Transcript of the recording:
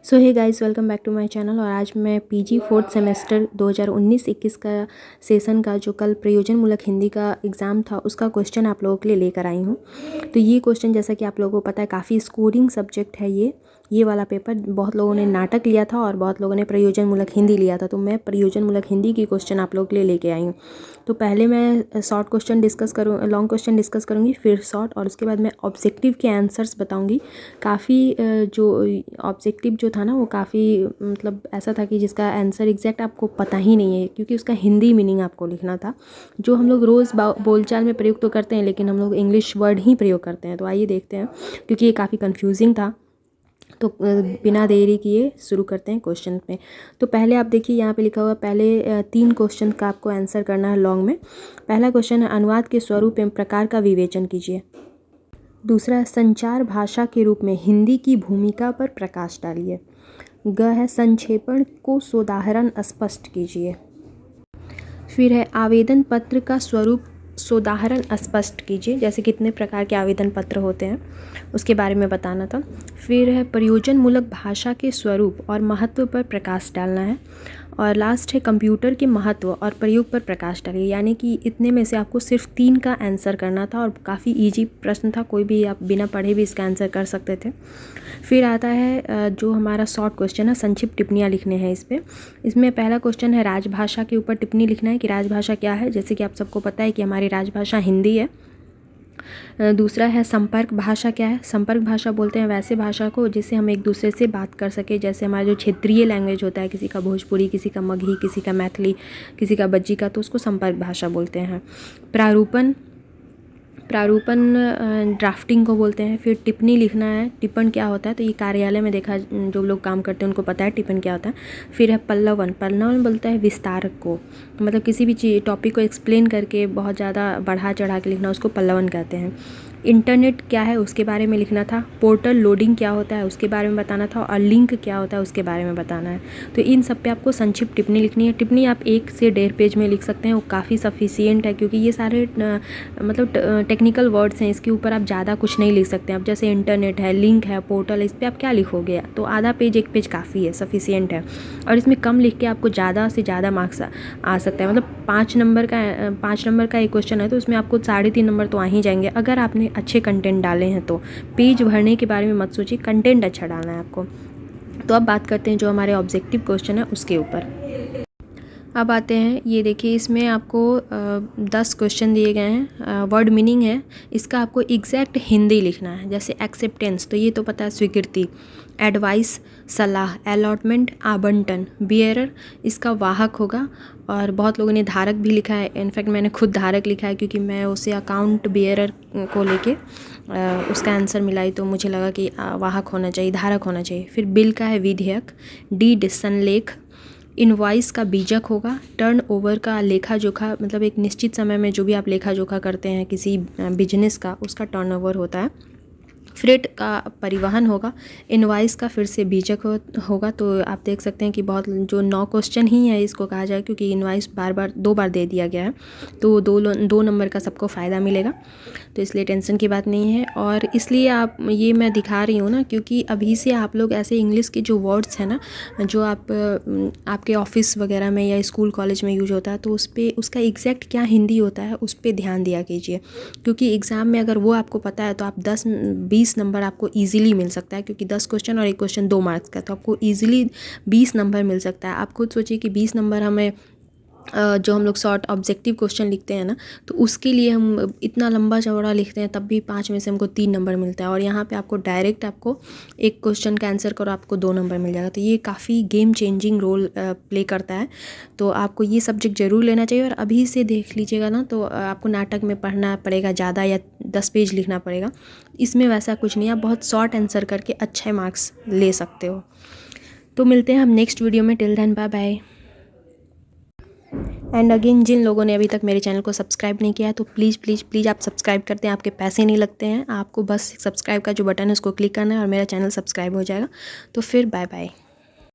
So hey guys, welcome back to my channel. और आज मैं पीजी फोर्थ सेमेस्टर 2019-21 का सेशन का जो कल प्रयोजनमूलक हिंदी का एग्ज़ाम था उसका क्वेश्चन आप लोगों के लिए लेकर आई हूँ। तो ये क्वेश्चन, जैसा कि आप लोगों को पता है, काफ़ी स्कोरिंग सब्जेक्ट है ये वाला पेपर। बहुत लोगों ने नाटक लिया था और बहुत लोगों ने प्रयोजनमूलक हिंदी लिया था। तो मैं प्रयोजनमूलक हिंदी की क्वेश्चन आप लोगों के लिए लेके आई हूँ। तो पहले मैं शॉर्ट क्वेश्चन डिस्कस करूँ, लॉन्ग क्वेश्चन डिस्कस करूँगी, फिर शॉर्ट, और उसके बाद मैं ऑब्जेक्टिव के आंसर्स बताऊँगी। काफ़ी जो ऑब्जेक्टिव जो था ना वो काफ़ी मतलब ऐसा था कि जिसका आंसर एग्जैक्ट आपको पता ही नहीं है, क्योंकि उसका हिंदी मीनिंग आपको लिखना था, जो हम लोग रोज़ बोलचाल में प्रयोग तो करते हैं लेकिन हम लोग इंग्लिश वर्ड ही प्रयोग करते हैं। तो आइए देखते हैं, क्योंकि ये काफ़ी कन्फ्यूजिंग था। तो बिना देरी किए शुरू करते हैं क्वेश्चन में। तो पहले आप देखिए, यहाँ पे लिखा हुआ पहले 3 क्वेश्चन का आपको आंसर करना है लॉन्ग में। पहला क्वेश्चन है, अनुवाद के स्वरूप एवं प्रकार का विवेचन कीजिए। दूसरा, संचार भाषा के रूप में हिंदी की भूमिका पर प्रकाश डालिए। ग है, संक्षेपण को सोदाहरण स्पष्ट कीजिए। फिर है, आवेदन पत्र का स्वरूप सोदाहरण स्पष्ट कीजिए, जैसे कितने प्रकार के आवेदन पत्र होते हैं उसके बारे में बताना था। फिर है, प्रयोजनमूलक भाषा के स्वरूप और महत्व पर प्रकाश डालना है। और लास्ट है, कंप्यूटर के महत्व और प्रयोग पर प्रकाश डालिए। यानी कि इतने में से आपको सिर्फ 3 का आंसर करना था और काफ़ी इजी प्रश्न था, कोई भी आप बिना पढ़े भी इसका आंसर कर सकते थे। फिर आता है जो हमारा शॉर्ट क्वेश्चन है, संक्षिप्त टिप्पणियाँ लिखने हैं इस पर। इसमें पहला क्वेश्चन है, राजभाषा के ऊपर टिप्पणी लिखना है कि राजभाषा क्या है। जैसे कि आप सबको पता है कि हमारी राजभाषा हिंदी है। दूसरा है, संपर्क भाषा क्या है। संपर्क भाषा बोलते हैं वैसे भाषा को जिससे हम एक दूसरे से बात कर सके, जैसे हमारा जो क्षेत्रीय लैंग्वेज होता है, किसी का भोजपुरी, किसी का मगही, किसी का मैथिली, किसी का बज्जी का, तो उसको संपर्क भाषा बोलते हैं। प्रारूपण ड्राफ्टिंग को बोलते हैं। फिर टिप्पणी लिखना है। टिप्पण क्या होता है, तो ये कार्यालय में देखा, जो लोग काम करते हैं उनको पता है टिप्पण क्या होता है। फिर है पल्लवन बोलता है विस्तारक को, मतलब किसी भी टॉपिक को एक्सप्लेन करके बहुत ज़्यादा बढ़ा चढ़ा के लिखना, उसको पल्लवन कहते हैं। इंटरनेट क्या है उसके बारे में लिखना था। पोर्टल लोडिंग क्या होता है उसके बारे में बताना था। और लिंक क्या होता है उसके बारे में बताना है। तो इन सब पे आपको संक्षिप्त टिप्पणी लिखनी है। टिप्पणी आप 1 से 1.5 पेज में लिख सकते हैं, वो काफ़ी सफिशिएंट है, क्योंकि ये सारे मतलब टेक्निकल वर्ड्स हैं, इसके ऊपर आप ज़्यादा कुछ नहीं लिख सकते। अब जैसे इंटरनेट है, लिंक है, पोर्टल, इस पर आप क्या लिखोगे, तो आधा पेज 1 पेज काफ़ी है, सफिशिएंट है। और इसमें कम लिख के आपको ज़्यादा से ज़्यादा मार्क्स आ सकता है। मतलब 5 नंबर का एक क्वेश्चन है तो उसमें आपको 3.5 नंबर तो आ ही जाएंगे, अगर आपने अच्छे कंटेंट डाले हैं तो। पेज भरने के बारे में मत सोचिए, कंटेंट अच्छा डालना है आपको। तो अब बात करते हैं जो हमारे ऑब्जेक्टिव क्वेश्चन है उसके ऊपर। अब आते हैं, ये देखिए, इसमें आपको 10 क्वेश्चन दिए गए हैं। वर्ड मीनिंग है, इसका आपको एग्जैक्ट हिंदी लिखना है। जैसे एक्सेप्टेंस, तो ये तो पता है स्वीकृति। एडवाइस, सलाह। अलॉटमेंट, आवंटन। बियरर, इसका वाहक होगा। और बहुत लोगों ने धारक भी लिखा है, इनफैक्ट मैंने खुद धारक लिखा है, क्योंकि मैं उसे अकाउंट बियरर को लेके उसका आंसर मिलाई, तो मुझे लगा कि वाहक होना चाहिए, धारक होना चाहिए। फिर बिल का है विधेयक। डी, संलेख। इनवॉइस का बीजक होगा। टर्न ओवर का लेखा जोखा, मतलब एक निश्चित समय में जो भी आप लेखा जोखा करते हैं किसी बिजनेस का, उसका टर्न ओवर होता है। फ्रेट का परिवहन होगा। इनवॉइस का फिर से बीजक होगा। तो आप देख सकते हैं कि बहुत जो 9 क्वेश्चन ही है इसको कहा जाए, क्योंकि इनवॉइस बार 2 बार दे दिया गया है, तो 2 नंबर का सबको फ़ायदा मिलेगा, तो इसलिए टेंशन की बात नहीं है। और इसलिए आप ये मैं दिखा रही हूँ ना, क्योंकि अभी से आप लोग ऐसे इंग्लिश के जो वर्ड्स हैं ना, जो आपके ऑफिस वगैरह में या स्कूल कॉलेज में यूज होता है, तो उस पर उसका एग्जैक्ट क्या हिंदी होता है उस पर ध्यान दिया कीजिए, क्योंकि एग्ज़ाम में अगर वो आपको पता है तो आप 10-20 नंबर आपको ईजिली मिल सकता है, क्योंकि 10 क्वेश्चन और एक क्वेश्चन 2 मार्क्स का, तो आपको ईजिली 20 नंबर मिल सकता है। आप खुद सोचिए कि 20 नंबर हमें जो हम लोग शॉर्ट ऑब्जेक्टिव क्वेश्चन लिखते हैं ना, तो उसके लिए हम इतना लंबा चौड़ा लिखते हैं, तब भी 5 में से हमको 3 नंबर मिलता है। और यहाँ पे आपको डायरेक्ट आपको एक क्वेश्चन का आंसर करो, आपको 2 नंबर मिल जाएगा। तो ये काफ़ी गेम चेंजिंग रोल प्ले करता है। तो आपको ये सब्जेक्ट ज़रूर लेना चाहिए। और अभी से देख लीजिएगा ना, तो आपको नाटक में पढ़ना पड़ेगा ज़्यादा, या 10 पेज लिखना पड़ेगा। इसमें वैसा कुछ नहीं है, आप बहुत शॉर्ट आंसर करके अच्छे मार्क्स ले सकते हो। तो मिलते हैं हम नेक्स्ट वीडियो में। Till then, bye bye. And again, जिन लोगों ने अभी तक मेरे चैनल को सब्सक्राइब नहीं किया है, तो प्लीज़ प्लीज़ प्लीज़ आप सब्सक्राइब करते हैं, आपके पैसे नहीं लगते हैं, आपको बस सब्सक्राइब का जो बटन है उसको क्लिक करना है और मेरा चैनल सब्सक्राइब हो जाएगा। तो फिर बाय बाय।